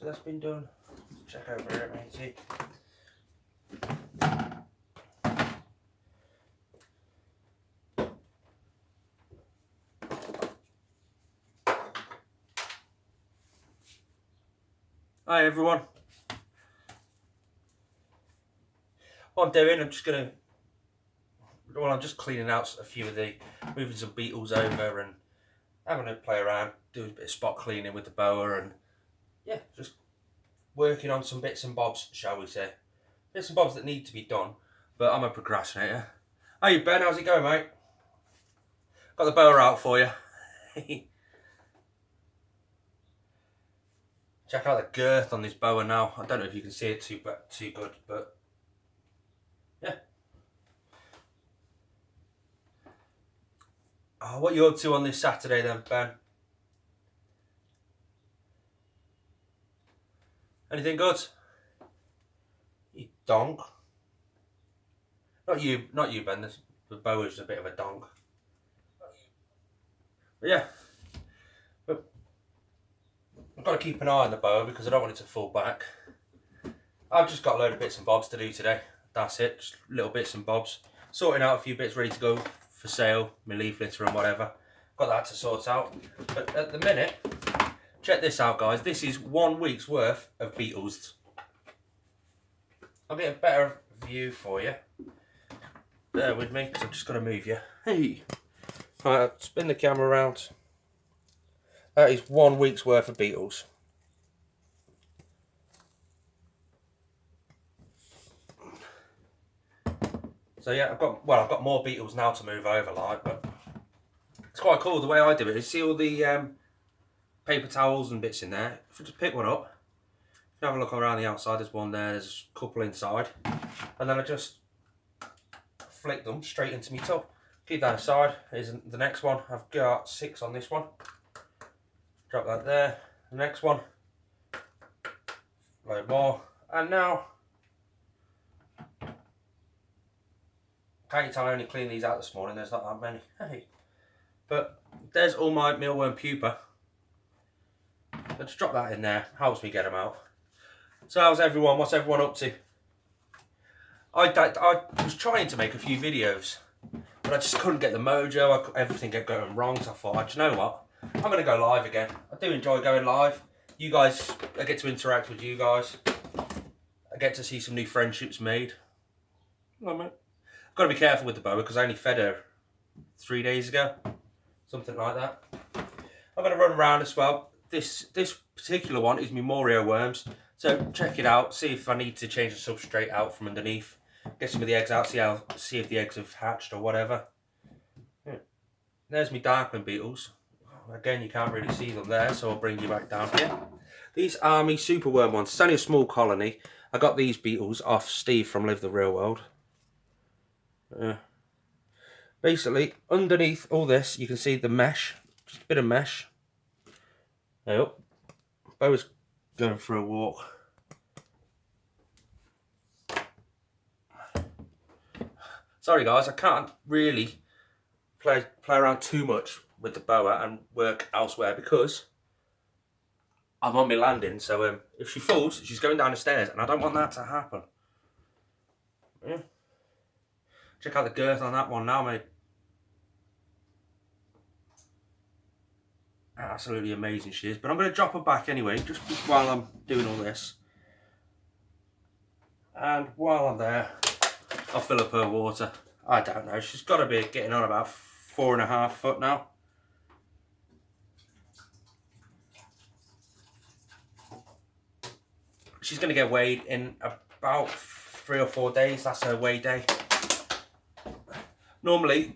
that's been done. Let's check over here, matey. Hi everyone. What I'm doing, I'm just cleaning out a few of moving some beetles over and having a play around, doing a bit of spot cleaning with the boa, and yeah, just working on some bits and bobs, shall we say. Bits and bobs that need to be done, but I'm a procrastinator. Hey Ben, how's it going, mate? Got the boa out for you. Check out the girth on this boa now. I don't know if you can see it too good, but yeah. Oh, what are you up to on this Saturday then, Ben? Anything good? You donk. Not you, Ben. The boa's a bit of a donk. But yeah. But I've got to keep an eye on the boa because I don't want it to fall back. I've just got a load of bits and bobs to do today. That's it. Just little bits and bobs. Sorting out a few bits ready to go for sale. My leaf litter and whatever. Got that to sort out. But at the minute, check this out, guys. This is 1 week's worth of beetles. I'll get a better view for you. Bear with me, because I've just got to move you. Hey! Right, spin the camera around. That is 1 week's worth of beetles. So yeah, I've got more beetles now to move over, like, but it's quite cool the way I do it. You see all the paper towels and bits in there. If I just pick one up, have a look around the outside. There's one there. There's a couple inside, and then I just flick them straight into my tub. Keep that aside. Here's the next one. I've got 6 on this one. Drop that there. The next one. Load more. And now, can't you tell I only cleaned these out this morning? There's not that many. Hey. But there's all my mealworm pupa. Let's drop that in there. Helps me get them out. So how's everyone? What's everyone up to? I was trying to make a few videos, but I just couldn't get the mojo. Everything kept going wrong, so I thought, you know what? I'm going to go live again. I do enjoy going live. You guys, I get to interact with you guys. I get to see some new friendships made. Hello, mate. I've got to be careful with the boa because I only fed her 3 days ago. Something like that. I'm going to run around as well. This particular one is my mealworms. So check it out. See if I need to change the substrate out from underneath. Get some of the eggs out. See if the eggs have hatched or whatever. Yeah. There's my darkling beetles. Again, you can't really see them there, so I'll bring you back down here. These are my superworm ones. It's only a small colony. I got these beetles off Steve from Live the Real World. Basically, underneath all this, you can see the mesh. Just a bit of mesh. There up. Boa's going for a walk. Sorry guys, I can't really play around too much with the boa and work elsewhere because I'm on my landing. So if she falls, she's going down the stairs, and I don't want that to happen. Yeah. Check out the girth on that one now, mate. Absolutely amazing she is. But I'm going to drop her back anyway, just while I'm doing all this. And while I'm there, I'll fill up her water. I don't know, she's got to be getting on about 4.5 foot now. She's going to get weighed in about 3 or 4 days. That's her weigh day. Normally,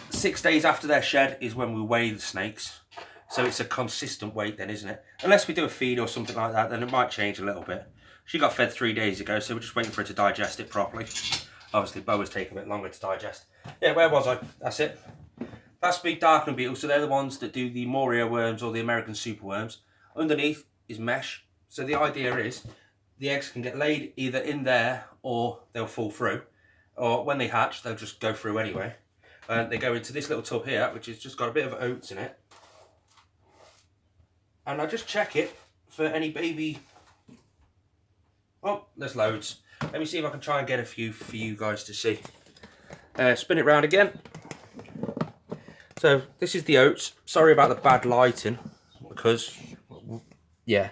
6 days after they're shed is when we weigh the snakes. So it's a consistent weight then, isn't it? Unless we do a feed or something like that, then it might change a little bit. She got fed 3 days ago, so we're just waiting for her to digest it properly. Obviously, boas take a bit longer to digest. Yeah, where was I? That's it. That's big darkling beetles, so they're the ones that do the mealworms or the American superworms. Underneath is mesh. So the idea is the eggs can get laid either in there or they'll fall through. Or when they hatch, they'll just go through anyway. And they go into this little tub here, which has just got a bit of oats in it. And I just check it for any baby Oh, there's loads. Let me see if I can try and get a few for you guys to see. Spin it round again. So this is the oats. Sorry about the bad lighting, because, yeah.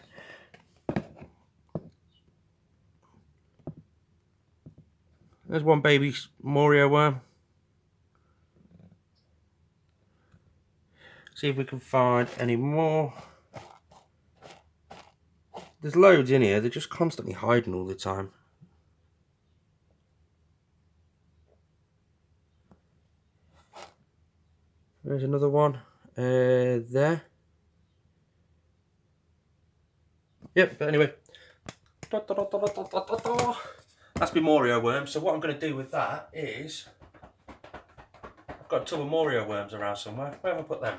There's one baby Morio worm. See if we can find any more. There's loads in here. They're just constantly hiding all the time. There's another one. There. Yep, but anyway. That's my Morio worm. So what I'm going to do with that is, I've got a tub of Morio worms around somewhere. Where have I put them?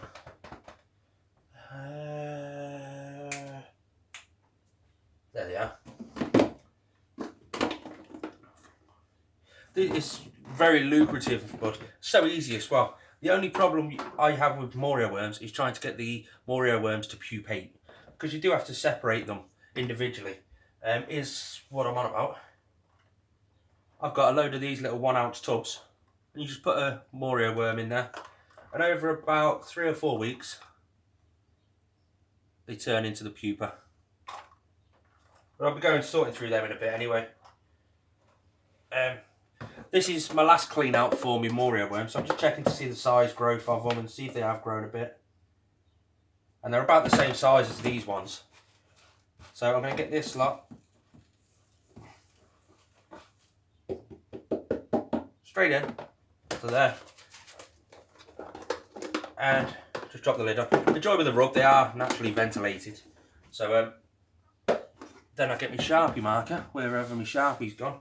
There they are. It's very lucrative, but so easy as well. The only problem I have with Morio worms is trying to get the Morio worms to pupate, because you do have to separate them individually. Is what I'm on about. I've got a load of these little 1 ounce tubs, and you just put a Morio worm in there, and over about 3 or 4 weeks they turn into the pupa. But I'll be going sorting through them in a bit anyway. This is my last clean out for me Morio worms, so I'm just checking to see the size growth of them and see if they have grown a bit. And they're about the same size as these ones. So I'm going to get this lot straight in to there, and just drop the lid on. The joy with the rug, they are naturally ventilated. So then I get my Sharpie marker, wherever my Sharpie's gone.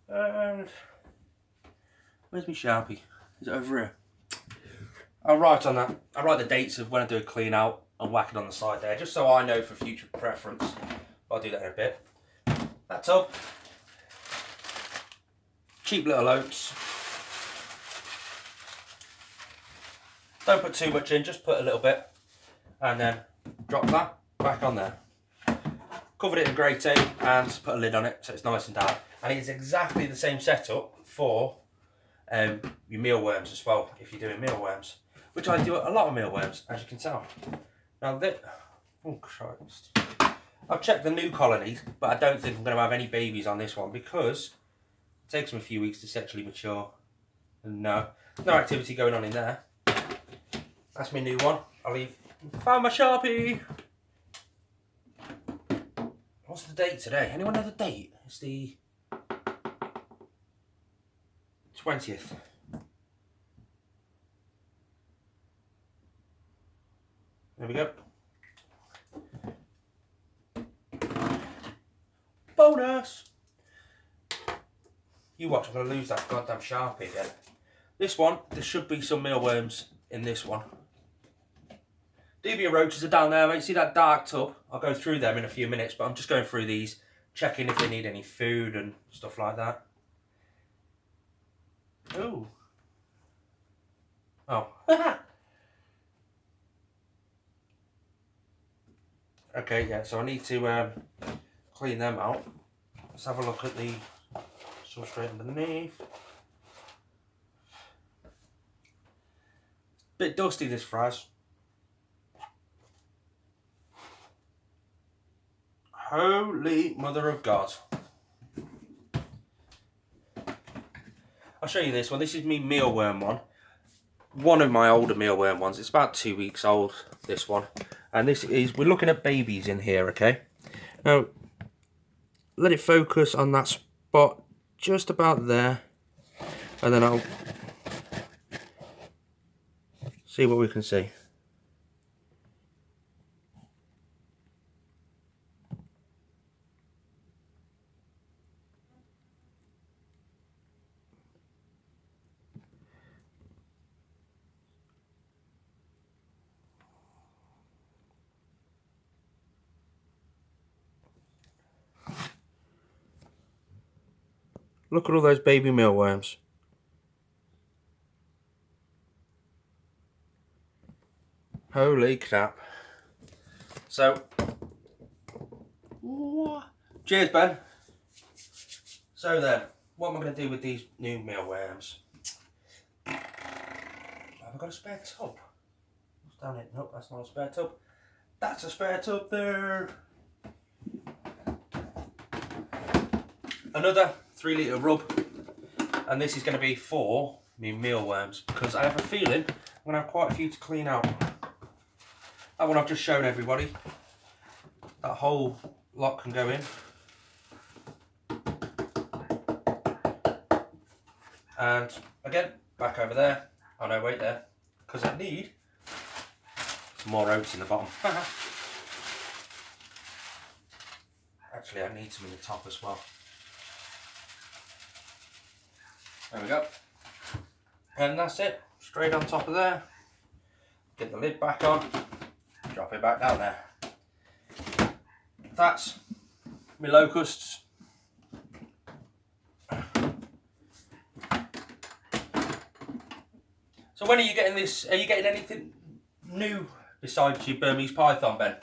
And where's my Sharpie? Is it over here? I'll write on that. I'll write the dates of when I do a clean out and whack it on the side there, just so I know for future preference. I'll do that in a bit. That tub. Cheap little oats. Don't put too much in, just put a little bit. And then drop that back on there. Covered it in grey tape and put a lid on it so it's nice and dark. And it's exactly the same setup for your mealworms as well, if you're doing mealworms. Which I do a lot of mealworms, as you can tell. Now that, oh Christ. I've checked the new colonies, but I don't think I'm going to have any babies on this one because it takes them a few weeks to sexually mature. And no activity going on in there. That's my new one. I'll leave. Found my Sharpie. What's the date today? Anyone know the date? It's the 20th. There we go. Bonus! You watch, I'm going to lose that goddamn Sharpie again. This one, there should be some mealworms in this one. Dubia roaches are down there, mate. See that dark tub? I'll go through them in a few minutes, but I'm just going through these, checking if they need any food and stuff like that. Ooh. Oh. Okay, yeah, so I need to clean them out. Let's have a look at the substrate underneath. Bit dusty, this fries. Holy mother of God. I'll show you this one. This is me mealworm one. One of my older mealworm ones. It's about 2 weeks old, this one. And this is, we're looking at babies in here, okay? Now, let it focus on that spot just about there. And then I'll see what we can see. Look at all those baby mealworms. Holy crap. So, Cheers, Ben. So then, what am I going to do with these new mealworms? Have I got a spare tub? What's down it? Nope, that's not a spare tub. That's a spare tub there. Another 3 litre rub, and this is going to be for me mealworms because I have a feeling I'm going to have quite a few to clean out. That one I've just shown everybody. That whole lot can go in. And again, back over there. Oh no, wait there, because I need some more oats in the bottom. Actually, I need some in the top as well. There we go. And that's it. Straight on top of there. Get the lid back on. Drop it back down there. That's my locusts. So when are you getting this? Are you getting anything new besides your Burmese python, Ben?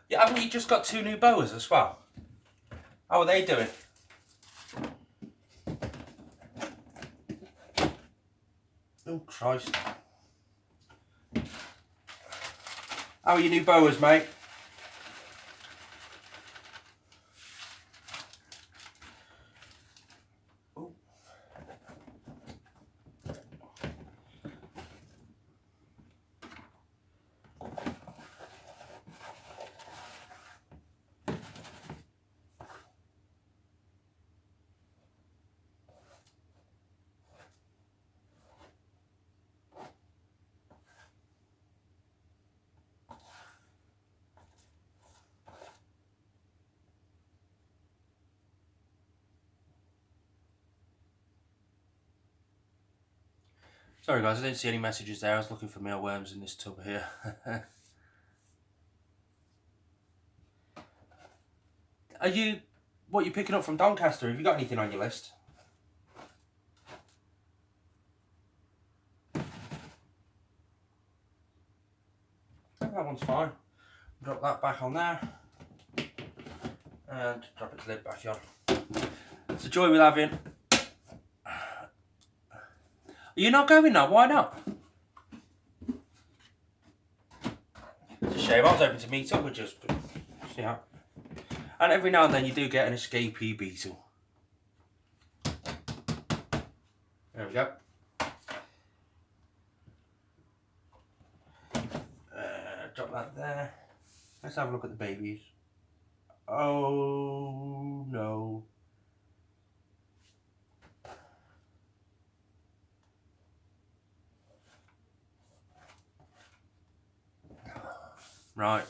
Yeah, haven't you just got 2 new boas as well? How are they doing? Oh Christ. How are your new boas, mate? Ooh. Sorry guys, I didn't see any messages there. I was looking for mealworms in this tub here. What are you picking up from Doncaster? Have you got anything on your list? That one's fine. Drop that back on there. And drop its lid back on. It's a joy with having. Are you not going now? Why not? It's a shame. I was hoping to meet up with just, see how. And every now and then you do get an escapee beetle. There we go. Drop that there. Let's have a look at the babies. Oh no. Right.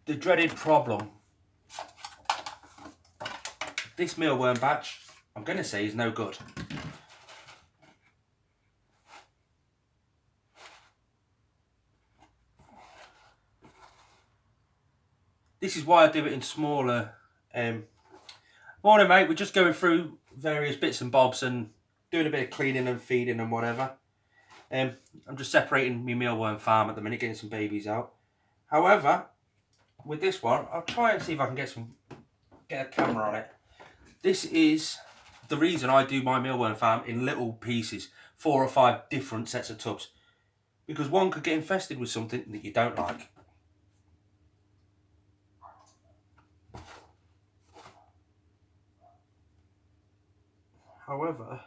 The dreaded problem. This mealworm batch, I'm going to say, is no good. This is why I do it in smaller. Morning, mate. We're just going through various bits and bobs and doing a bit of cleaning and feeding and whatever. I'm just separating my mealworm farm at the minute, getting some babies out. However, with this one, I'll try and see if I can get a camera on it. This is the reason I do my mealworm farm in little pieces, 4 or 5 different sets of tubs, because one could get infested with something that you don't like. However,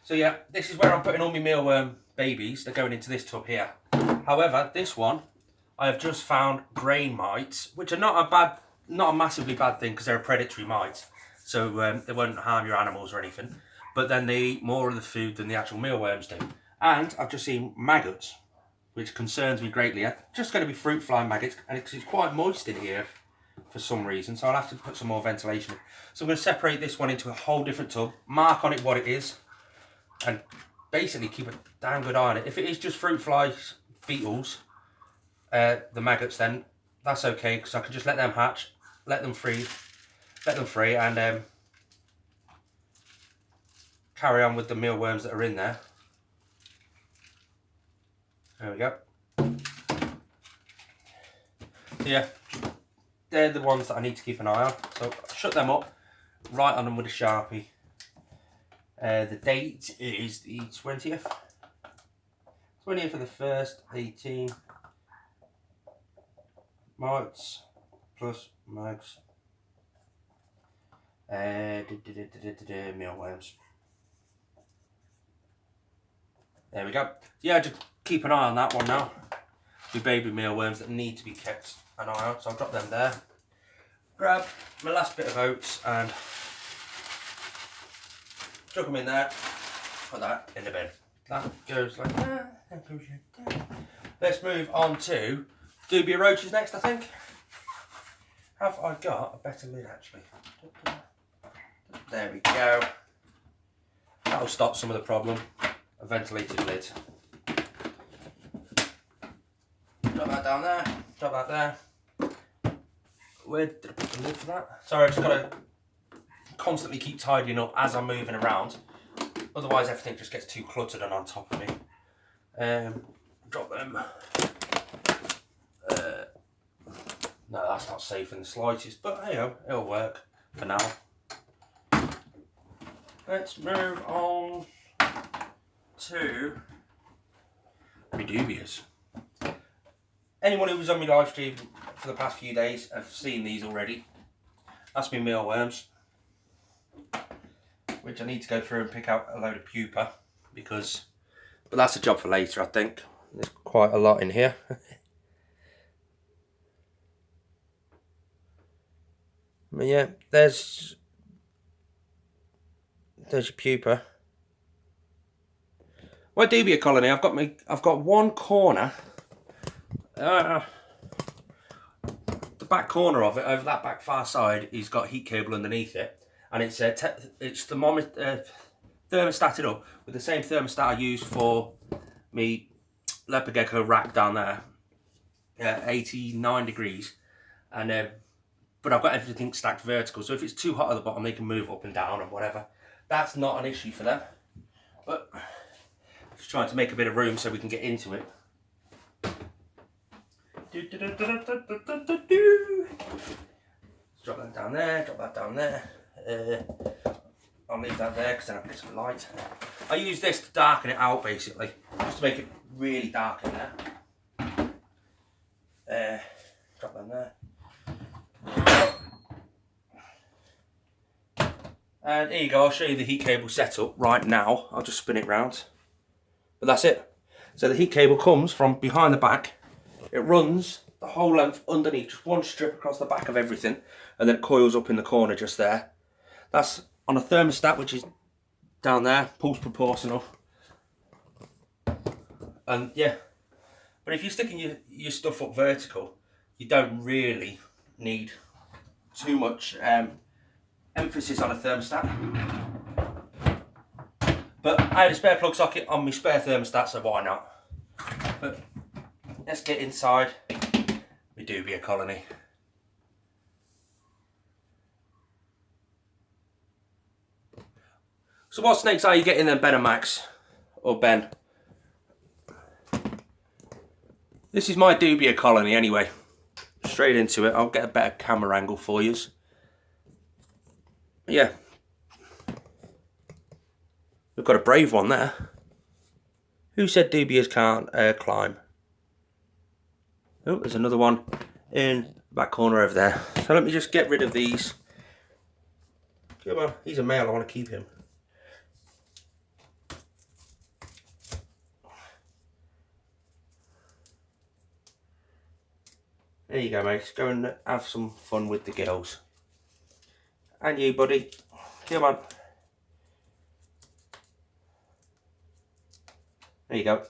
so yeah, this is where I'm putting all my mealworm babies. They're going into this tub here. However, this one, I have just found grain mites, which are not a massively bad thing because they're a predatory mite. So they won't harm your animals or anything. But then they eat more of the food than the actual mealworms do. And I've just seen maggots, which concerns me greatly. It's just going to be fruit fly maggots, and it's quite moist in here for some reason. So I'll have to put some more ventilation in. So I'm going to separate this one into a whole different tub, mark on it what it is, and basically keep a damn good eye on it. If it is just fruit flies, beetles, the maggots, then that's okay, because I can just let them hatch, let them free, and carry on with the mealworms that are in there. we go. So yeah, they're the ones that I need to keep an eye on. So shut them up, write on them with a Sharpie. The date is the 20th. 20th of the 1st, 18. Mites plus mags. Mealworms. There we go. Yeah, just keep an eye on that one now. The baby mealworms that need to be kept an eye on. So I'll drop them there. Grab my last bit of oats and chuck them in there. Put that in the bin. That goes like that. That goes like that. Let's move on to Dubia roaches next, I think. Have I got a better lid actually? There we go. That'll stop some of the problem. A ventilated lid. Drop that down there. Drop that there. Where did I put the lid for that? Sorry, I just got to constantly keep tidying up as I'm moving around. Otherwise everything just gets too cluttered and on top of me. Drop them. No, that's not safe in the slightest, but hey, it'll work for now. Let's move on to my Dubias. Anyone who was on my live stream for the past few days have seen these already. That's my mealworms, which I need to go through and pick out a load of pupa but that's a job for later, I think. There's quite a lot in here. But yeah, there's your pupa. My Dubia colony, I've got one corner. The back corner of it, over that back far side, he's got a heat cable underneath it, and it's thermostated up with the same thermostat I use for me leopard gecko rack down there, 89 degrees, and but I've got everything stacked vertical, so if it's too hot at the bottom they can move up and down and whatever. That's not an issue for them, but just trying to make a bit of room so we can get into it. Drop that down there, drop that down there. I'll leave that there because then I can get some light. I use this to darken it out basically, just to make it really dark in there. Drop them there. And here you go, I'll show you the heat cable setup right now. I'll just spin it round. But that's it. So the heat cable comes from behind the back. It runs the whole length underneath, just one strip across the back of everything, and then it coils up in the corner just there. That's on a thermostat, which is down there, pulse proportional. And yeah, but if you're sticking your stuff up vertical, you don't really need too much emphasis on a thermostat. But I had a spare plug socket on my spare thermostat, so why not? But let's get inside my Dubia colony. So what snakes are you getting then, Ben and Max? Or Ben? This is my Dubia colony anyway. Straight into it. I'll get a better camera angle for you. Yeah. We've got a brave one there. Who said Dubias can't climb? Oh, there's another one in the back corner over there. So let me just get rid of these. Come on, he's a male, I want to keep him. There you go, mate. Go and have some fun with the girls. And you, buddy. Come on. There you go.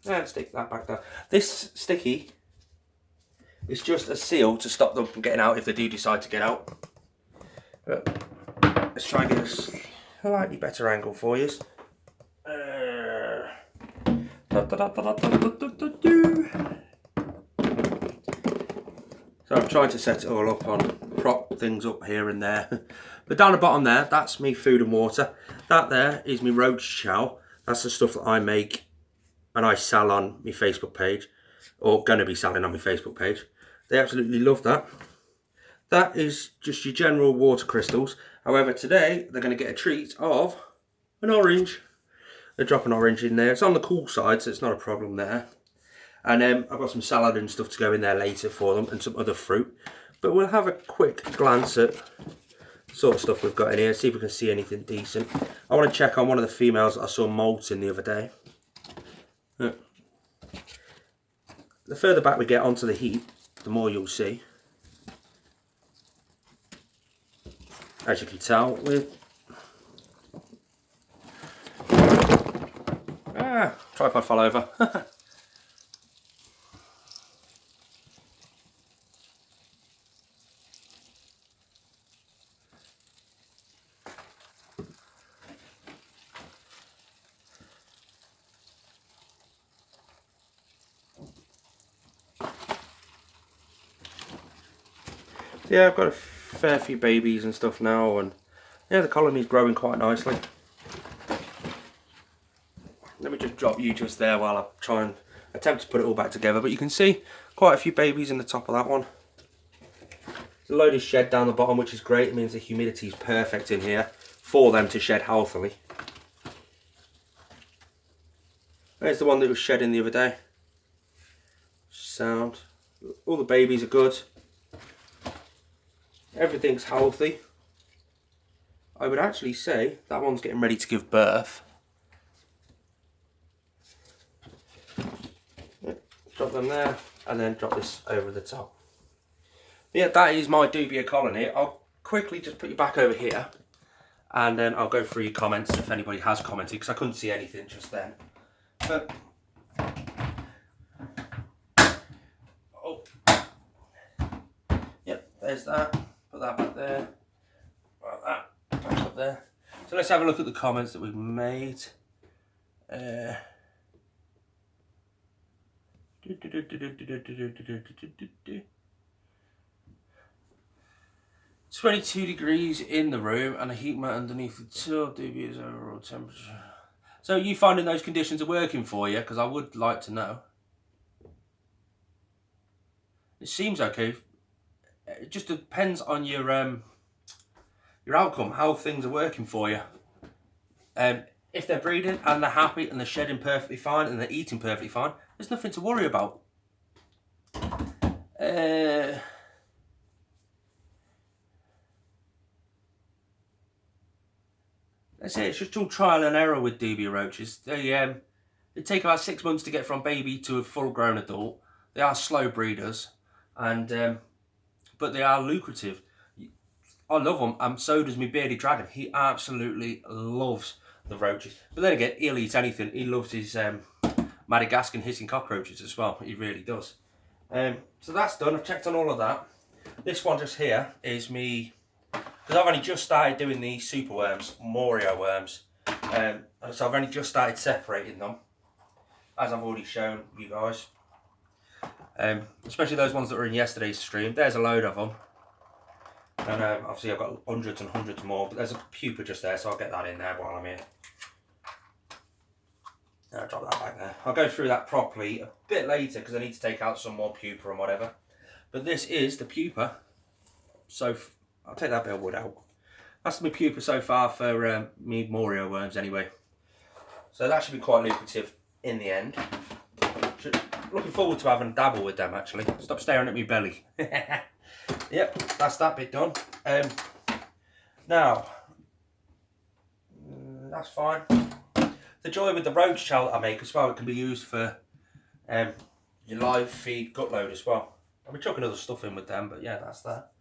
Let's stick that back down. This sticky is just a seal to stop them from getting out if they do decide to get out. But let's try and get a slightly better angle for you. So I'm trying to set it all up on prop things up here and there. But down the bottom there, that's me food and water. That there is me roach chow. That's the stuff that I make and I sell on my Facebook page, or going to be selling on my Facebook page. They absolutely love that. That is just your general water crystals. However, today they're going to get a treat of an orange. They drop an orange in there. It's on the cool side, so it's not a problem there. And I've got some salad and stuff to go in there later for them, and some other fruit. But we'll have a quick glance at the sort of stuff we've got in here, see if we can see anything decent. I want to check on one of the females that I saw molting the other day. Look. The further back we get onto the heat, the more you'll see. As you can tell, with tripod fell over. Yeah, I've got a fair few babies and stuff now, and yeah, the colony's growing quite nicely. Let me just drop you just there while I try and attempt to put it all back together. But you can see quite a few babies in the top of that one. There's a load of shed down the bottom, which is great. It means the humidity is perfect in here for them to shed healthily. There's the one that was shedding the other day. Sound. All the babies are good. Everything's healthy. I would actually say that one's getting ready to give birth. Drop them there, and then drop this over the top. Yeah, that is my Dubia colony. I'll quickly just put you back over here, and then I'll go through your comments if anybody has commented, because I couldn't see anything just then. But yep, there's that. Put that back there. Like that. Back up there. So let's have a look at the comments that we've made. 22 degrees in the room and a heat mat underneath the tub. Dubia's overall temperature. So you finding those conditions are working for you? Because I would like to know. It seems okay. It just depends on your outcome, how things are working for you. If they're breeding and they're happy and they're shedding perfectly fine and they're eating perfectly fine, there's nothing to worry about. That's it. It's just all trial and error with Dubia roaches. They take about 6 months to get from baby to a full-grown adult. They are slow breeders, and but they are lucrative. I love them, and so does my bearded dragon. He absolutely loves the roaches. But then again, he'll eat anything. He loves his Madagascan hissing cockroaches as well. He really does. So that's done. I've checked on all of that. This one just here is me, because I've only just started doing the super worms, Morio worms. So I've only just started separating them, as I've already shown you guys. Especially those ones that were in yesterday's stream. There's a load of them. And obviously I've got hundreds and hundreds more, but there's a pupa just there, so I'll get that in there while I'm here. I'll drop that back there. I'll go through that properly a bit later because I need to take out some more pupa and whatever. But this is the pupa. So I'll take that bit of wood out. That's my pupa so far for me Morio worms anyway. So that should be quite lucrative in the end. Looking forward to having a dabble with them actually. Stop staring at me belly. Yep, that's that bit done. Now, that's fine. The joy with the roach chow that I make as well, it can be used for your live feed gut load as well. I'll be chucking other stuff in with them, but yeah, that's that.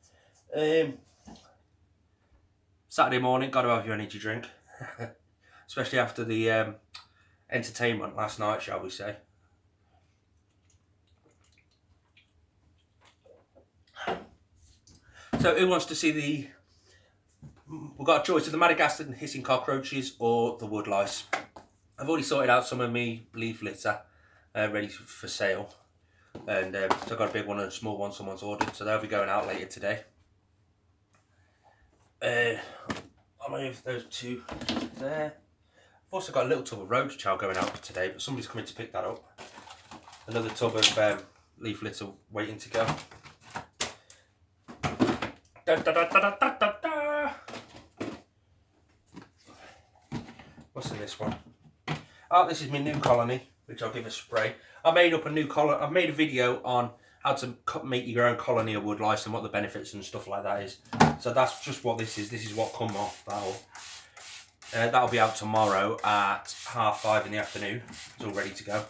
Saturday morning, got to have your energy drink. Especially after the entertainment last night, shall we say. So who wants to see the... We've got a choice of the Madagascan hissing cockroaches or the woodlice. I've already sorted out some of me leaf litter ready for sale. And so I've got a big one and a small one someone's ordered. So they'll be going out later today. I'll move those two there. Also got a little tub of roach chow going out for today, but somebody's coming to pick that up. Another tub of leaf litter waiting to go. Da, da, da, da, da, da, da. What's in this one? Oh, this is my new colony, which I'll give a spray. I made up a new colony. I made a video on how to make your own colony of woodlice and what the benefits and stuff like that is. So that's just what this is. This is what come off that'll be out tomorrow at 5:30 in the afternoon. It's all ready to go.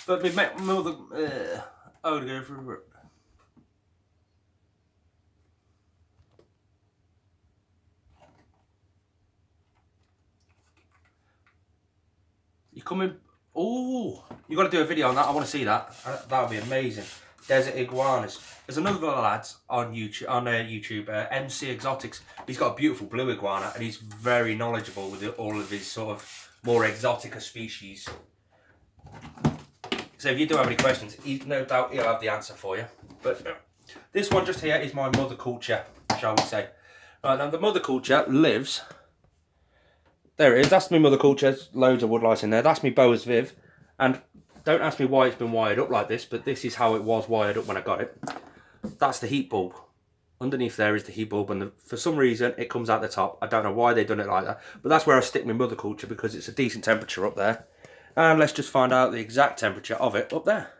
But my mother, I would go for it. You coming? Oh, you got to do a video on that. I want to see that. That would be amazing. Desert iguanas. There's another lad on YouTube, MC Exotics. He's got a beautiful blue iguana, and he's very knowledgeable with all of his sort of more exotica species. So if you do have any questions, no doubt he'll have the answer for you. But this one just here is my mother culture, shall we say. Right, now the mother culture lives... There it is, that's my mother culture. There's loads of woodlice in there. That's my Boas Viv. And don't ask me why it's been wired up like this, but this is how it was wired up when I got it. That's the heat bulb. Underneath there is the heat bulb, and for some reason it comes out the top. I don't know why they've done it like that, but that's where I stick my mother culture because it's a decent temperature up there. And let's just find out the exact temperature of it up there.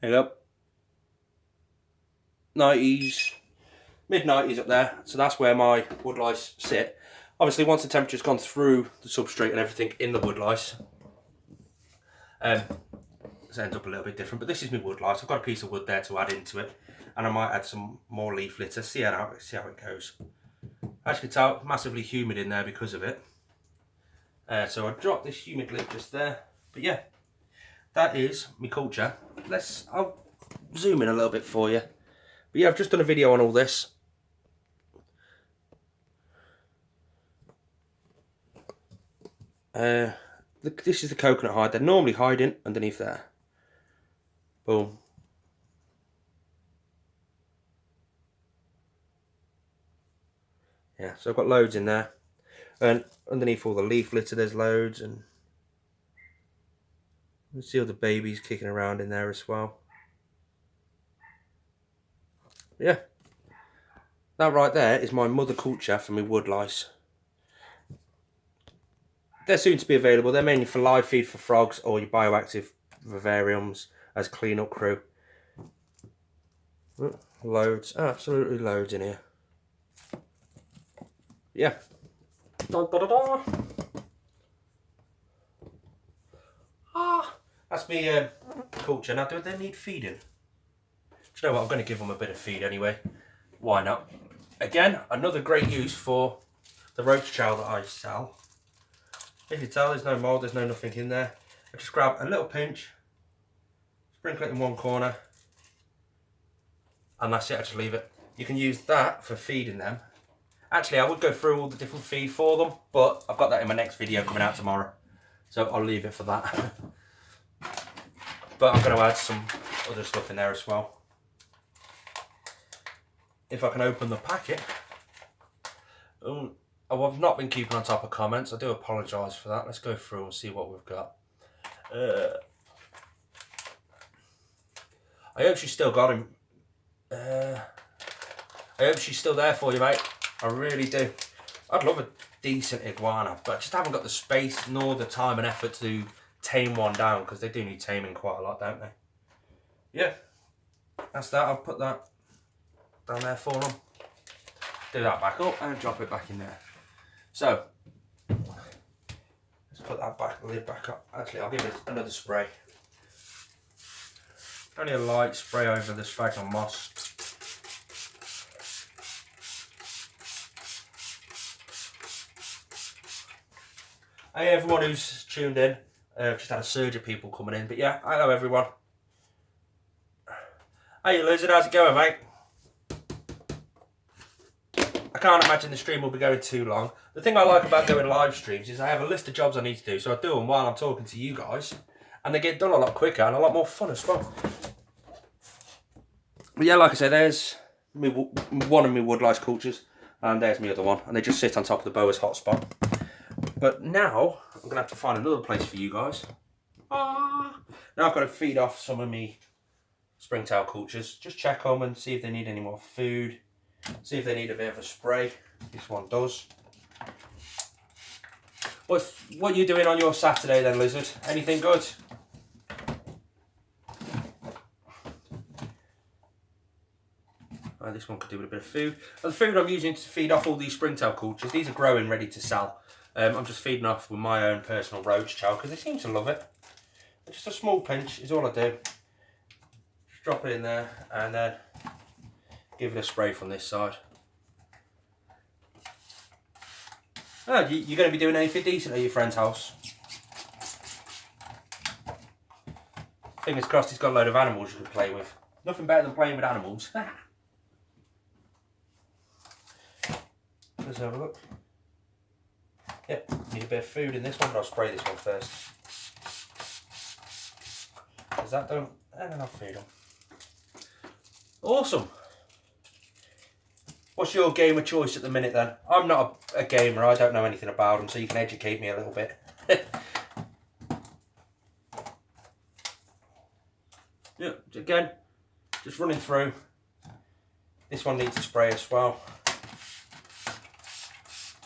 There you go. 90s, mid-90s up there. So that's where my woodlice sit. Obviously, once the temperature's gone through the substrate and everything in the woodlice, it ends up a little bit different. But this is my woodlice. I've got a piece of wood there to add into it, and I might add some more leaf litter. See how it goes. As you can tell, massively humid in there because of it. So I dropped this humid lid just there. But yeah, that is my culture. I'll zoom in a little bit for you. But yeah, I've just done a video on all this. This is the coconut hide. They're normally hiding underneath there. Boom. Yeah, so I've got loads in there. And underneath all the leaf litter there's loads, and you can see all the babies kicking around in there as well. Yeah, that right there is my mother culture for my woodlice. They're soon to be available. They're mainly for live feed for frogs or your bioactive vivariums as clean-up crew. Loads, absolutely loads in here. Yeah. Da, da, da, da. That's me culture. Now, do they need feeding? Do you know what? I'm going to give them a bit of feed anyway. Why not? Again, another great use for the roach chow that I sell. If you tell, there's no mould, there's no nothing in there. I just grab a little pinch, sprinkle it in one corner, and that's it. I just leave it. You can use that for feeding them. Actually, I would go through all the different feed for them, but I've got that in my next video coming out tomorrow, so I'll leave it for that. But I'm going to add some other stuff in there as well. If I can open the packet. I've not been keeping on top of comments. I do apologise for that. Let's go through and see what we've got. I hope she's still got him. I hope she's still there for you, mate. I really do. I'd love a decent iguana, but I just haven't got the space nor the time and effort to tame one down, because they do need taming quite a lot, don't they? Yeah, that's that. I'll put that down there for them. Do that back up and drop it back in there. So, let's put that back, the lid back up. Actually, I'll give it another spray. Only a light spray over the sphagnum moss. Hey everyone who's tuned in. Just had a surge of people coming in, but yeah, hello everyone. Hey Lizard, how's it going, mate? I can't imagine the stream will be going too long. The thing I like about doing live streams is I have a list of jobs I need to do, so I do them while I'm talking to you guys, and they get done a lot quicker and a lot more fun as well. But yeah, like I said, there's one of my woodlice cultures. And there's my other one, and they just sit on top of the boa's hotspot. But now I'm going to have to find another place for you guys. Now I've got to feed off some of me springtail cultures. Just check them and see if they need any more food. See if they need a bit of a spray. This one does. What are you doing on your Saturday then, Lizard? Anything good? This one could do with a bit of food. The food I'm using to feed off all these springtail cultures, these are growing ready to sell. I'm just feeding off with my own personal roach chow because they seem to love it. Just a small pinch is all I do. Just drop it in there and then give it a spray from this side. Oh, you're going to be doing anything decent at your friend's house? Fingers crossed he's got a load of animals you can play with. Nothing better than playing with animals. Let's have a look. Yep, need a bit of food in this one, but I'll spray this one first. Is that done? And then I'll feed them. Awesome. What's your game of choice at the minute then? I'm not a gamer, I don't know anything about them, so you can educate me a little bit. Yeah, again, just running through. This one needs a spray as well.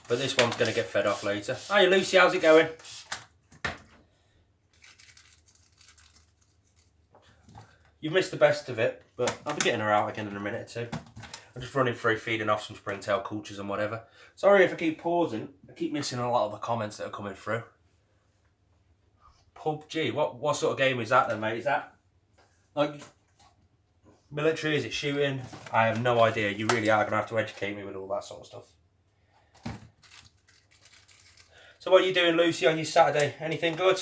But this one's going to get fed off later. Hi Lucy, how's it going? You've missed the best of it, but I'll be getting her out again in a minute or two. I'm just running through feeding off some springtail cultures and whatever. Sorry if I keep pausing. I keep missing a lot of the comments that are coming through. PUBG, what sort of game is that then, mate? Is that like military? Is it shooting? I have no idea. You really are going to have to educate me with all that sort of stuff. So what are you doing, Lucy, on your Saturday? Anything good?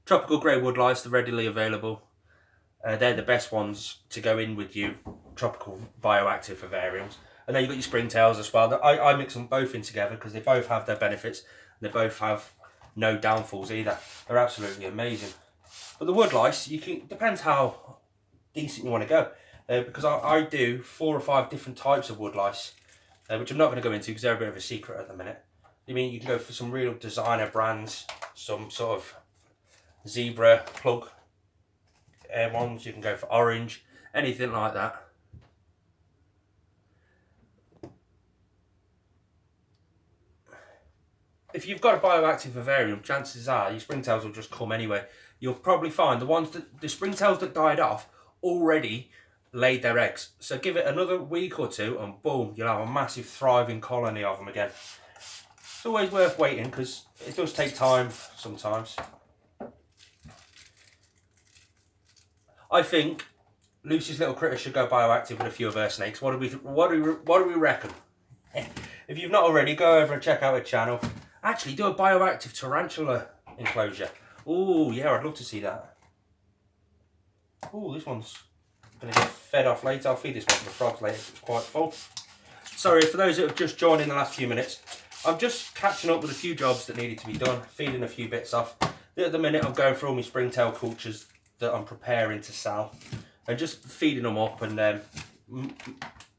Tropical grey woodlice, they're readily available. They're the best ones to go in with your tropical bioactive vivariums. And then you've got your springtails as well. I mix them both in together because they both have their benefits. They both have no downfalls either. They're absolutely amazing. But the woodlice, depends how decent you want to go. Because I do 4 or 5 different types of woodlice, which I'm not going to go into because they're a bit of a secret at the minute. I mean, you can go for some real designer brands, some sort of zebra plug ones. You can go for orange, anything like that. If you've got a bioactive vivarium, chances are your springtails will just come anyway. You'll probably find the springtails that died off already laid their eggs. So give it another week or two and boom, you'll have a massive thriving colony of them again. It's always worth waiting because it does take time sometimes. I think Lucy's little critter should go bioactive with a few of her snakes. What do we reckon? If you've not already, go over and check out her channel. Actually, do a bioactive tarantula enclosure. Oh yeah, I'd love to see that. Oh, this one's going to get fed off later. I'll feed this one to the frogs later. It's quite full. Sorry for those that have just joined in the last few minutes. I'm just catching up with a few jobs that needed to be done, feeding a few bits off. At the minute, I'm going through all my springtail cultures that I'm preparing to sell and just feeding them up and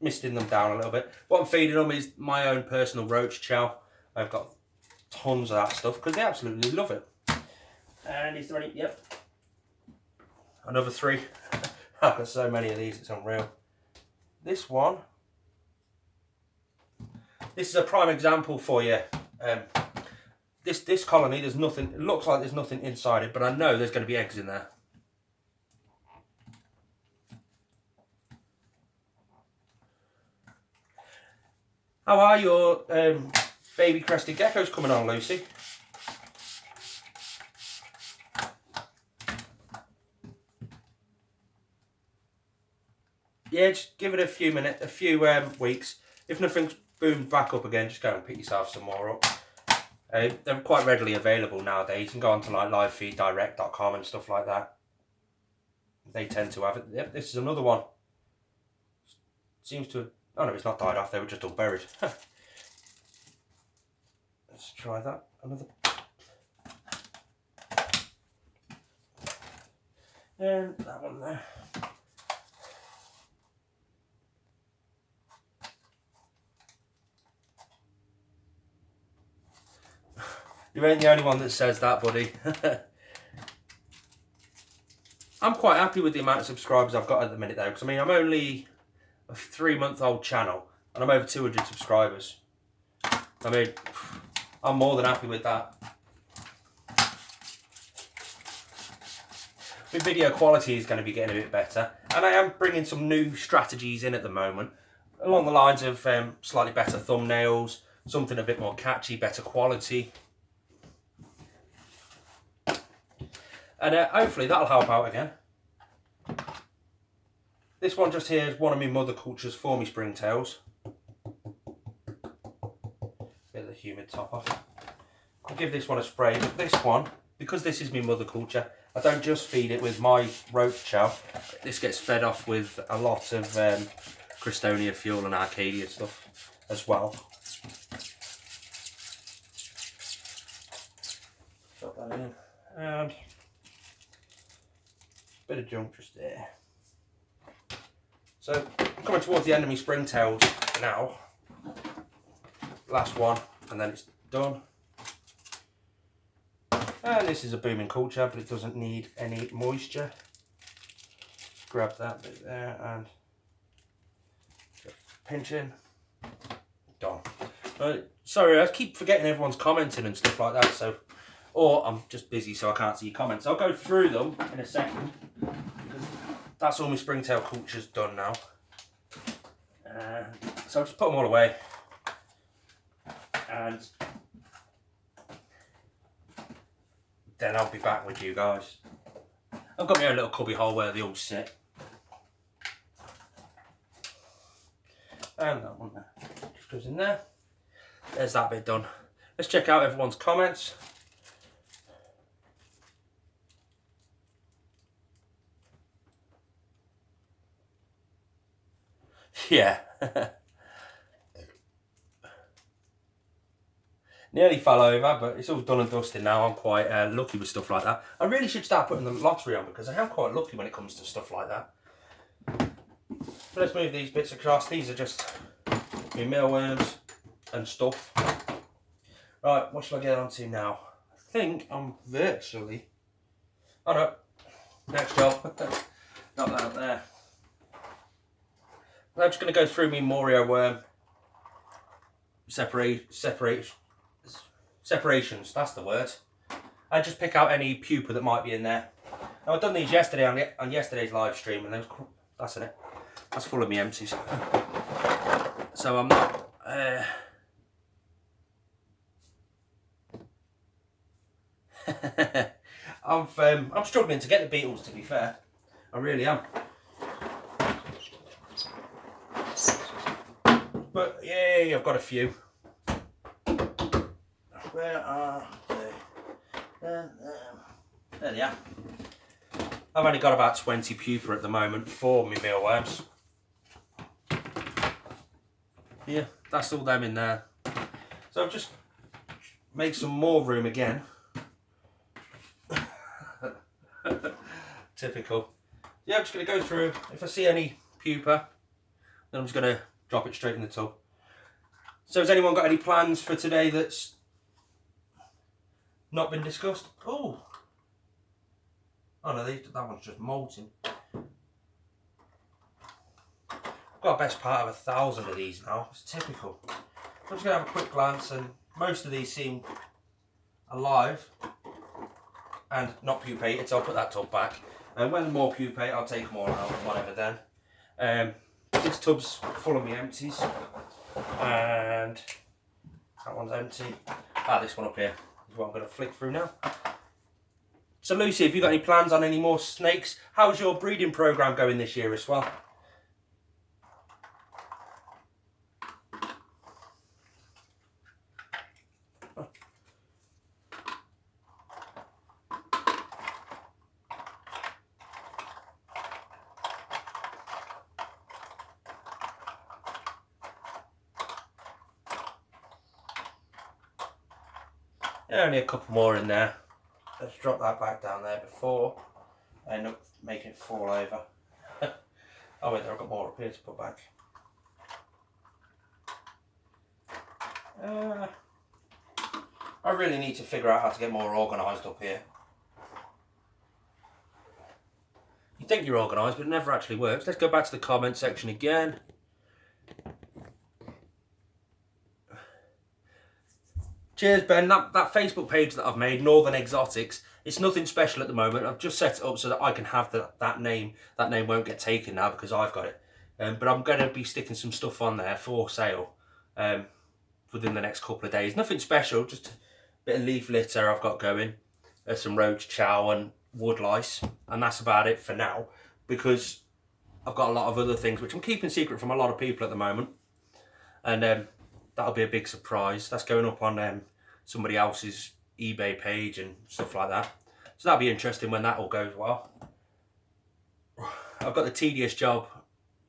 misting them down a little bit. What I'm feeding them is my own personal roach chow. I've got tons of that stuff because they absolutely love it. And is there any? Yep. Another 3. I've got so many of these, it's unreal. This one. This is a prime example for you. This colony, there's nothing. It looks like there's nothing inside it, but I know there's going to be eggs in there. How are your baby crested geckos coming on, Lucy? Yeah, just give it a few minutes, a few weeks. If nothing's boomed back up again, just go and pick yourself some more up. They're quite readily available nowadays. You can go on to like livefeeddirect.com and stuff like that. They tend to have it. Yep, this is another one. Seems to. Oh no, it's not died off. They were just all buried. Let's try that. Another. And that one there. You ain't the only one that says that, buddy. I'm quite happy with the amount of subscribers I've got at the minute though, because I mean I'm only a 3-month-old channel and I'm over 200 subscribers. I mean, I'm more than happy with that. My video quality is going to be getting a bit better, and I am bringing some new strategies in at the moment, along the lines of slightly better thumbnails, something a bit more catchy, better quality. And hopefully that'll help out again. This one just here is one of my mother cultures for me springtails. Get the humid top off. I'll give this one a spray, but this one, because this is my mother culture, I don't just feed it with my roach chow. This gets fed off with a lot of Cristonia fuel and Arcadia stuff as well. Drop that in. And bit of junk just there. So I'm coming towards the end of my springtails now. Last one, and then it's done. And this is a booming culture, but it doesn't need any moisture. Just grab that bit there and pinch in. Done. Sorry, I keep forgetting everyone's commenting and stuff like that. So, or I'm just busy, so I can't see your comments. I'll go through them in a second. Because that's all my springtail cultures done now. So I'll just put them all away. And then I'll be back with you guys. I've got my own little cubby hole where they all sit. And that one there just goes in there. There's that bit done. Let's check out everyone's comments. Yeah. Nearly fell over, but it's all done and dusted now. I'm quite lucky with stuff like that. I really should start putting the lottery on, because I am quite lucky when it comes to stuff like that. But let's move these bits across. These are just my mealworms and stuff. Right, what shall I get on to now? I think I'm virtually... Oh no, next job. Not that up there. I'm just going to go through my Mealworm separations, that's the word. And just pick out any pupa that might be in there. Now I've done these yesterday on yesterday's live stream, and that's in it. That's full of me empties. So I'm not... I'm struggling to get the beetles, to be fair. I really am. But yay, I've got a few. Where are they? There they are. I've only got about 20 pupa at the moment for my mealworms. Yeah, that's all them in there. So I've just made some more room again. Typical. Yeah, I'm just going to go through. If I see any pupa, then I'm just going to drop it straight in the tub. So has anyone got any plans for today that's not been discussed? Oh no, that one's just molting. I've got a best part of 1,000 of these now. It's typical. I'm just going to have a quick glance, and most of these seem alive and not pupated, so I'll put that tub back. And when more pupate, I'll take them all out, whatever then. This tub's full of me empties, and that one's empty. This one up here is what I'm going to flick through now. So Lucy, have you got any plans on any more snakes? How's your breeding program going this year as well? Only a couple more in there. Let's drop that back down there before I end up making it fall over. Oh wait, I've got more up here to put back. I really need to figure out how to get more organised up here. You think you're organised, but it never actually works. Let's go back to the comment section again. Cheers, Ben. That Facebook page that I've made, Northern Exotics, it's nothing special at the moment. I've just set it up so that I can have that name. That name won't get taken now because I've got it. But I'm going to be sticking some stuff on there for sale within the next couple of days. Nothing special, just a bit of leaf litter I've got going. There's some roach chow and woodlice, and that's about it for now because I've got a lot of other things which I'm keeping secret from a lot of people at the moment. And that'll be a big surprise. That's going up on somebody else's eBay page and stuff like that. So that'll be interesting when that all goes well. I've got the tedious job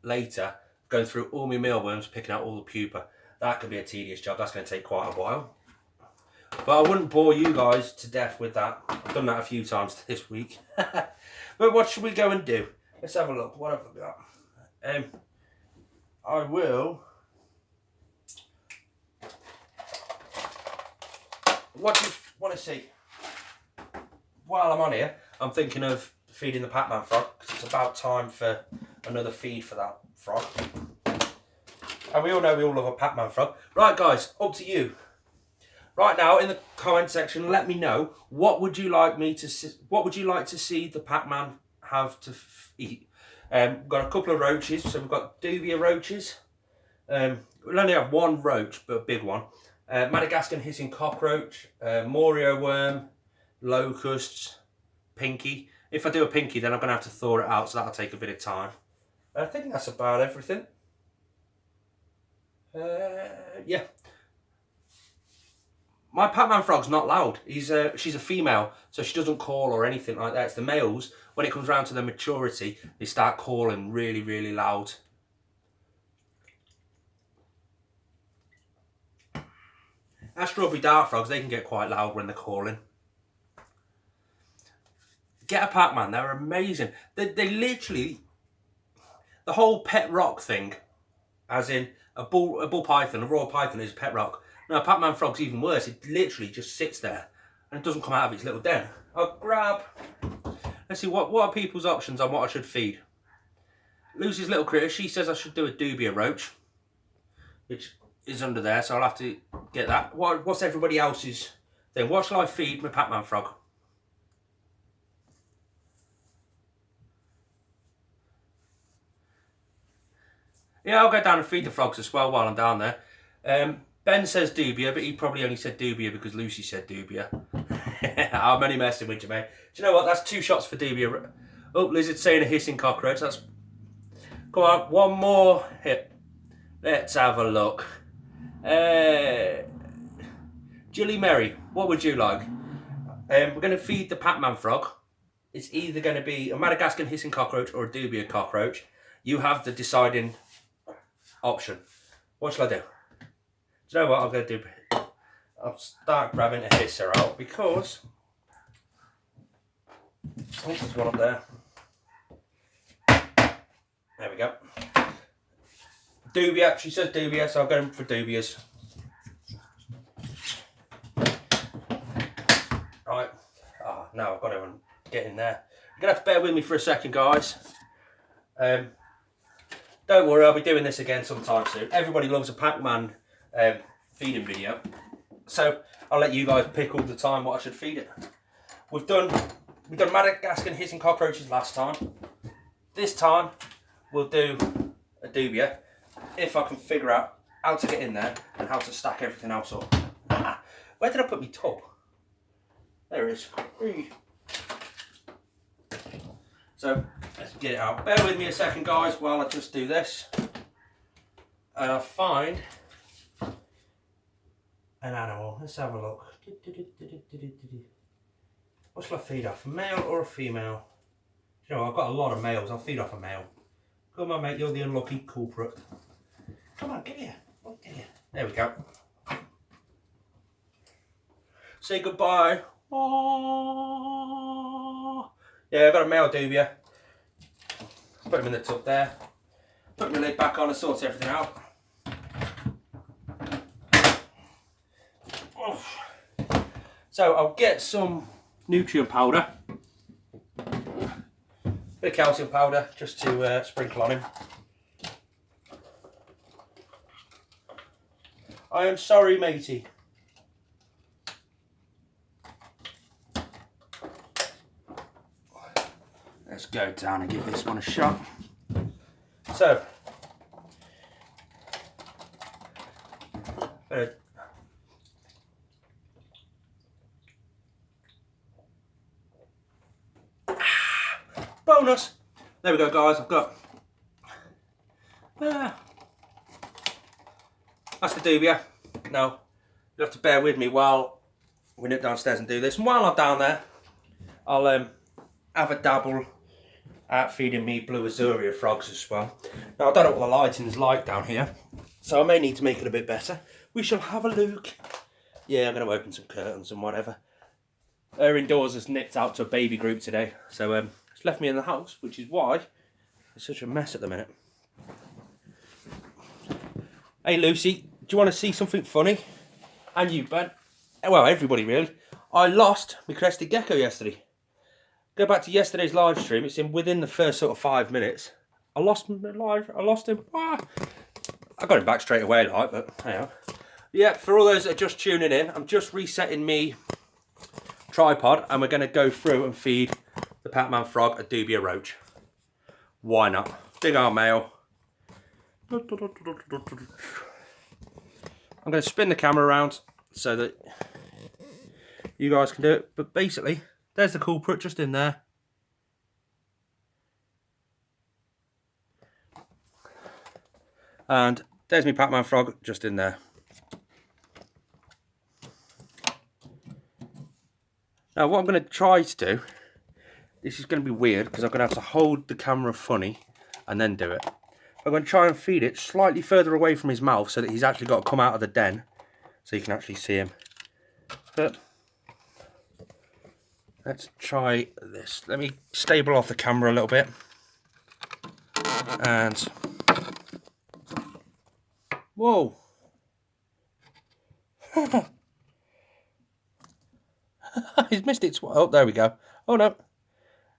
later, going through all my mealworms, picking out all the pupa. That could be a tedious job. That's going to take quite a while. But I wouldn't bore you guys to death with that. I've done that a few times this week. But what should we go and do? Let's have a look. What have I got? I will... What do you want to see? While I'm on here, I'm thinking of feeding the pacman frog because it's about time for another feed for that frog. And we all know we all love a pacman frog. Right, guys, up to you. Right now, in the comment section, let me know what would you like me to see, what would you like to see the pacman have to eat. We've got a couple of roaches, so we've got Dubia roaches. We'll only have one roach, but a big one. Madagascar hissing cockroach, Morio worm, locusts, pinky. If I do a pinky, then I'm going to have to thaw it out, so that'll take a bit of time. I think that's about everything. Yeah. My pacman frog's not loud. She's a female, so she doesn't call or anything like that. It's the males, when it comes around to their maturity, they start calling really, really loud. Our strawberry dart frogs, they can get quite loud when they're calling. Get a pacman, they're amazing. They literally, the whole pet rock thing, as in a bull python, a royal python is a pet rock. No, a pacman frog's even worse. It literally just sits there and it doesn't come out of its little den. I'll grab, let's see, what are people's options on what I should feed? Lucy's little critter, she says I should do a Dubia roach, which is under there, so I'll have to get that. What's everybody else's thing? What shall I feed my pacman frog? Yeah, I'll go down and feed the frogs as well while I'm down there. Ben says Dubia, but he probably only said Dubia because Lucy said Dubia. I'm only messing with you, mate. Do you know what? That's 2 shots for Dubia. Oh, Lizard's saying a hissing cockroach. That's... Come on, one more hit. Let's have a look. Julie Mary, what would you like? We're going to feed the pacman frog. It's either going to be a Madagascar hissing cockroach or a Dubia cockroach. You have the deciding option. What shall I do? Do you know what I'm going to do? I'll start grabbing a hisser out because... Oh, there's one up there. There we go. Dubia, she says Dubia, so I'll go for Dubias. Right. Ah, now I've got to get in there. You're going to have to bear with me for a second, guys. Don't worry, I'll be doing this again sometime soon. Everybody loves a pacman feeding video, so I'll let you guys pick all the time what I should feed it. We've done Madagascar hissing cockroaches last time. This time we'll do a Dubia, if I can figure out how to get in there and how to stack everything else up. Where did I put my tub? There it is. So let's get it out. Bear with me a second, guys, while I just do this. And I find an animal. Let's have a look. What shall I feed off? A male or a female? You know, I've got a lot of males. I'll feed off a male. Come on, mate. You're the unlucky culprit. Come on, get here. Oh, get here. There we go. Say goodbye. Oh. Yeah, I've got a male Dubia. Put him in the tub there. Put my lid back on and sort everything out. Oh. So I'll get some nutrient powder. Bit of calcium powder just to sprinkle on him. I am sorry, matey. Let's go down and give this one a shot. So, bonus. There we go, guys. I've got that's the Dubia. Now, you'll have to bear with me while we nip downstairs and do this. And while I'm down there, I'll have a dabble at feeding me blue azuria frogs as well. Now, I don't know what the lighting's like down here, so I may need to make it a bit better. We shall have a look. Yeah, I'm going to open some curtains and whatever. Her indoors has nipped out to a baby group today, so it's left me in the house, which is why it's such a mess at the minute. Hey Lucy, do you want to see something funny? And you, Ben? Well, everybody really. I lost my crested gecko yesterday. Go back to yesterday's live stream. It's within the first sort of 5 minutes. I lost him live. I lost him. I got him back straight away, like, but anyhow. Yeah, for all those that are just tuning in, I'm just resetting me tripod, and we're going to go through and feed the pacman frog a Dubia roach. Why not? Big arm male. I'm going to spin the camera around so that you guys can do it. But basically, there's the culprit just in there. And there's my pacman frog just in there. Now what I'm going to try to do, this is going to be weird because I'm going to have to hold the camera funny and then do it. I'm going to try and feed it slightly further away from his mouth so that he's actually got to come out of the den so you can actually see him. But let's try this. Let me stable off the camera a little bit. And whoa. He's missed it. Oh, there we go. Oh no.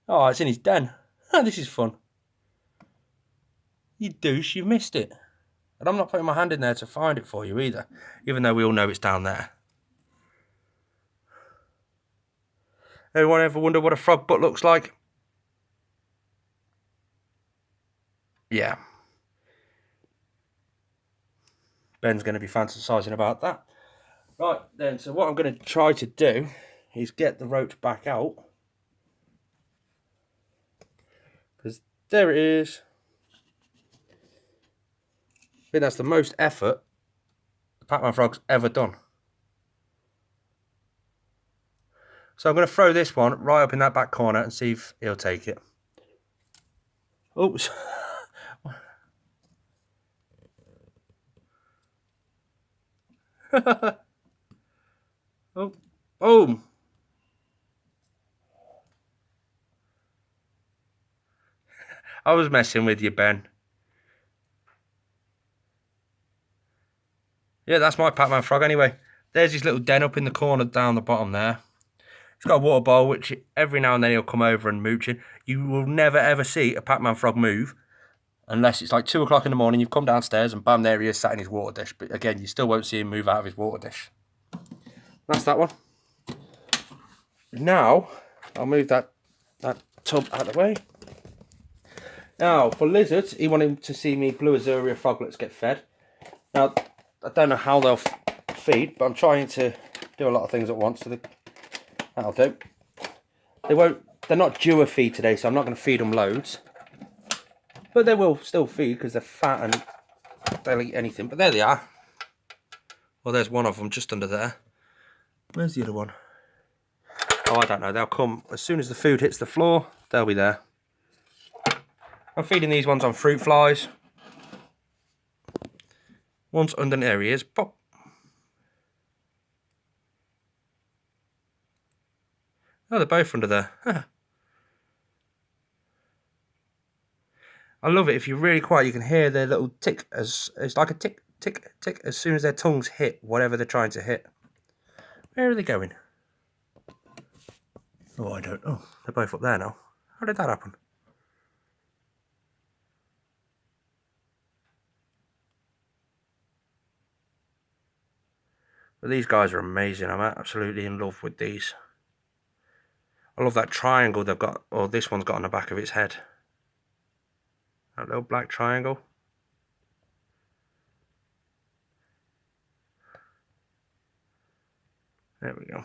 Oh, it's in his den. This is fun. You douche, you missed it. And I'm not putting my hand in there to find it for you either, even though we all know it's down there. Anyone ever wonder what a frog butt looks like? Yeah. Ben's going to be fantasising about that. Right then, so what I'm going to try to do is get the roach back out. Because there it is. I think that's the most effort the pacman frog's ever done. So I'm going to throw this one right up in that back corner and see if he'll take it. Oops. Oh, boom. I was messing with you, Ben. Yeah, that's my pacman frog anyway. There's his little den up in the corner down the bottom there. He's got a water bowl, which every now and then he'll come over and mooch in. You will never ever see a pacman frog move unless it's like 2 o'clock in the morning. You've come downstairs and bam, there he is sat in his water dish. But again, you still won't see him move out of his water dish. That's that one. Now, I'll move that tub out of the way. Now, for lizards, he wanted to see me blue azuria froglets get fed. Now, I don't know how they'll feed, but I'm trying to do a lot of things at once, so that'll do. They're not due a feed today, so I'm not going to feed them loads. But they will still feed because they're fat and they'll eat anything. But there they are. Well, there's one of them just under there. Where's the other one? Oh, I don't know. They'll come as soon as the food hits the floor. They'll be there. I'm feeding these ones on fruit flies. One's under there he is. Pop. Oh, they're both under there. I love it. If you're really quiet, you can hear their little tick. It's like a tick, tick, tick as soon as their tongues hit whatever they're trying to hit. Where are they going? Oh, I don't know. They're both up there now. How did that happen? But these guys are amazing. I'm absolutely in love with these. I love that triangle they've got, or this one's got on the back of its head. That little black triangle. There we go.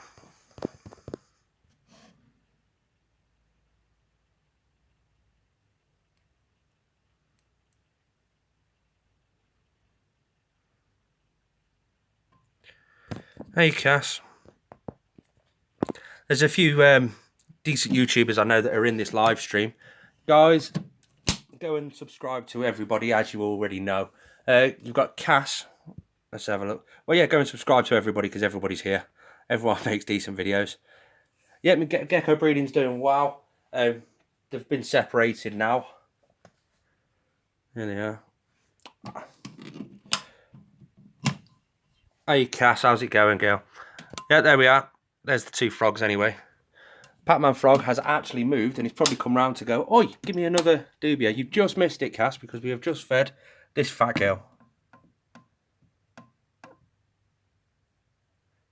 Hey, Cass. There's a few decent YouTubers I know that are in this live stream. Guys, go and subscribe to everybody, as you already know. You've got Cass. Let's have a look. Well, yeah, go and subscribe to everybody because everybody's here. Everyone makes decent videos. Yeah, gecko breeding's doing well. They've been separated now. There they are. Hey, Cass, how's it going, girl? Yeah, there we are. There's the two frogs anyway. Pacman frog has actually moved and he's probably come round to go, oi, give me another Dubia. You've just missed it, Cass, because we have just fed this fat girl.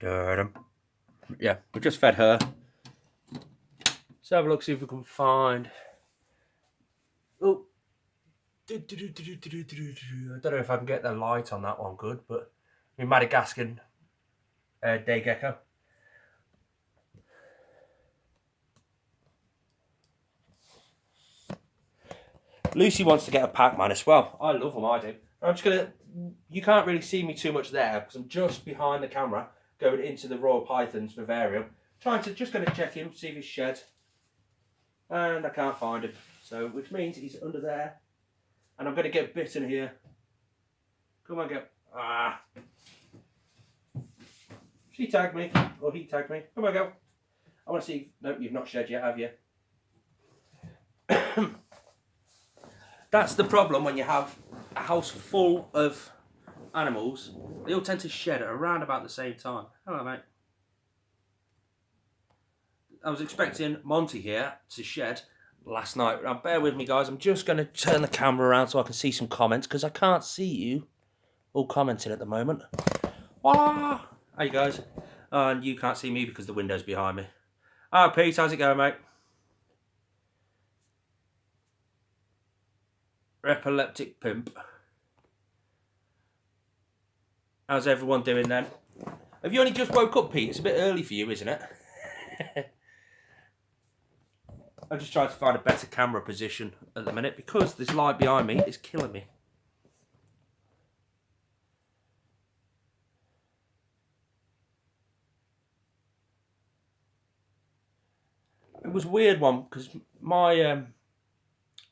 Yeah, we've just fed her. Let's have a look, see if we can find... Oh. I don't know if I can get the light on that one good, but... Madagascan day gecko. Lucy wants to get a Pacman as well. I love them, I do. I'm just gonna. You can't really see me too much there because I'm just behind the camera going into the Royal Python's vivarium, just gonna check him, see if he's shed, and I can't find him. So, which means he's under there, and I'm gonna get bitten here. Come on, go. Ah. She tagged me, or he tagged me. Come on, go. I want to see. No, you've not shed yet, have you? That's the problem when you have a house full of animals. They all tend to shed at around about the same time. Hello, mate. I was expecting Monty here to shed last night. Now, bear with me, guys. I'm just going to turn the camera around so I can see some comments because I can't see you all commenting at the moment. Voila! Hey, guys. And you can't see me because the window's behind me. Ah, Pete, how's it going, mate? Epileptic pimp. How's everyone doing then? Have you only just woke up, Pete? It's a bit early for you, isn't it? I'm just trying to find a better camera position at the minute because this light behind me is killing me. It was a weird one because my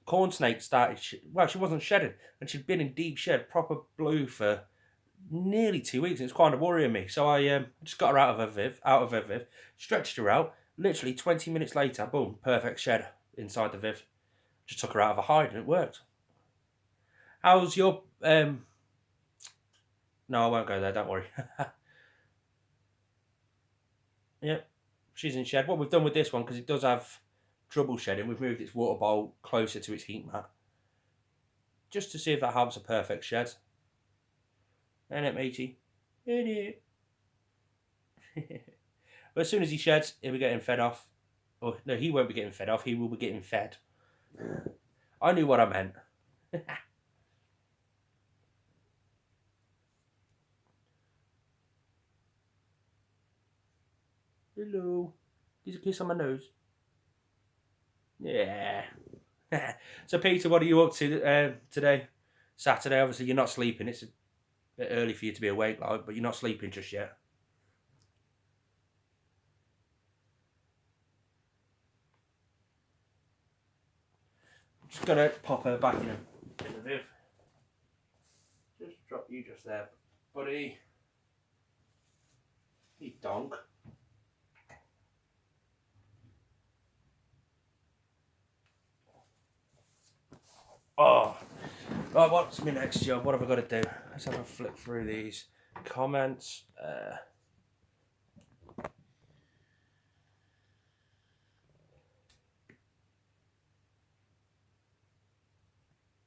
corn snake started, well, she wasn't shedding and she'd been in deep shed, proper blue for nearly 2 weeks. It was kind of worrying me. So I just got her out of her viv, stretched her out. Literally 20 minutes later, boom, perfect shed inside the viv. Just took her out of a hide and it worked. How's your... No, I won't go there, don't worry. Yep, she's in shed. What we've done with this one, because it does have trouble shedding, we've moved its water bowl closer to its heat mat. Just to see if that helps a perfect shed. Ain't it, matey? Ain't it? But as soon as he sheds, he'll be getting fed off. Oh, no, he won't be getting fed off. He will be getting fed. I knew what I meant. Hello. Here's a kiss on my nose. Yeah. So, Peter, what are you up to today? Saturday, obviously, you're not sleeping. It's a bit early for you to be awake, like, but you're not sleeping just yet. Just gonna pop her back in the viv. Just drop you just there, buddy. You donk. Oh, right, what's my next job? What have I got to do? Let's have a flick through these comments.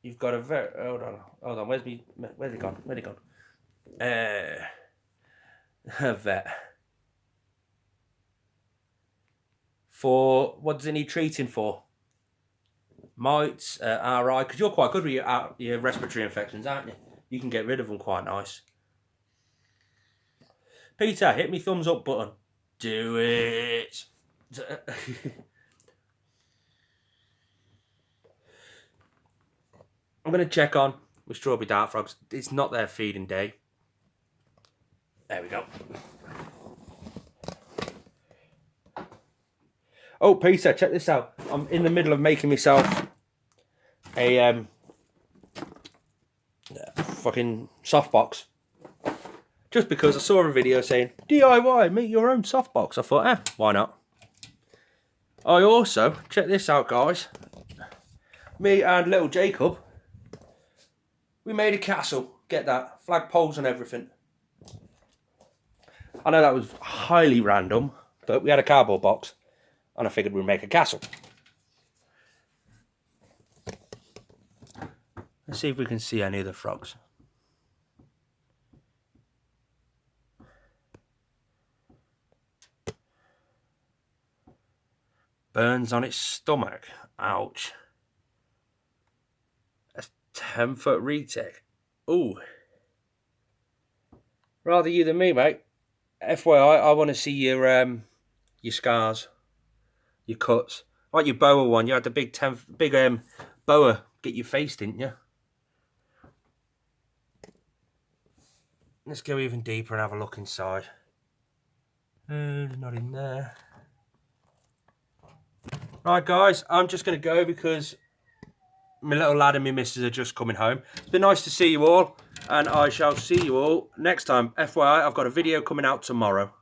You've got a very... Hold on. Where's it gone? Where's it gone? A vet. For... What does it need treating for? Mites, RI, because you're quite good with your respiratory infections, aren't you? You can get rid of them quite nice. Peter, hit me thumbs up button. Do it. I'm going to check on with strawberry dart frogs. It's not their feeding day. There we go. Oh, Peter, check this out. I'm in the middle of making myself a fucking softbox. Just because I saw a video saying, DIY, make your own softbox. I thought, why not? I also, check this out, guys. Me and little Jacob, we made a castle. Get that. Flagpoles and everything. I know that was highly random, but we had a cardboard box and I figured we'd make a castle. Let's see if we can see any of the frogs. Burns on its stomach. Ouch. A 10-foot retake. Ooh. Rather you than me, mate. FYI, I want to see your scars, your cuts. Like your boa one, you had the big boa get your face, didn't you? Let's go even deeper and have a look inside. Not in there. Right, guys, I'm just going to go because my little lad and my missus are just coming home. It's been nice to see you all, and I shall see you all next time. FYI, I've got a video coming out tomorrow.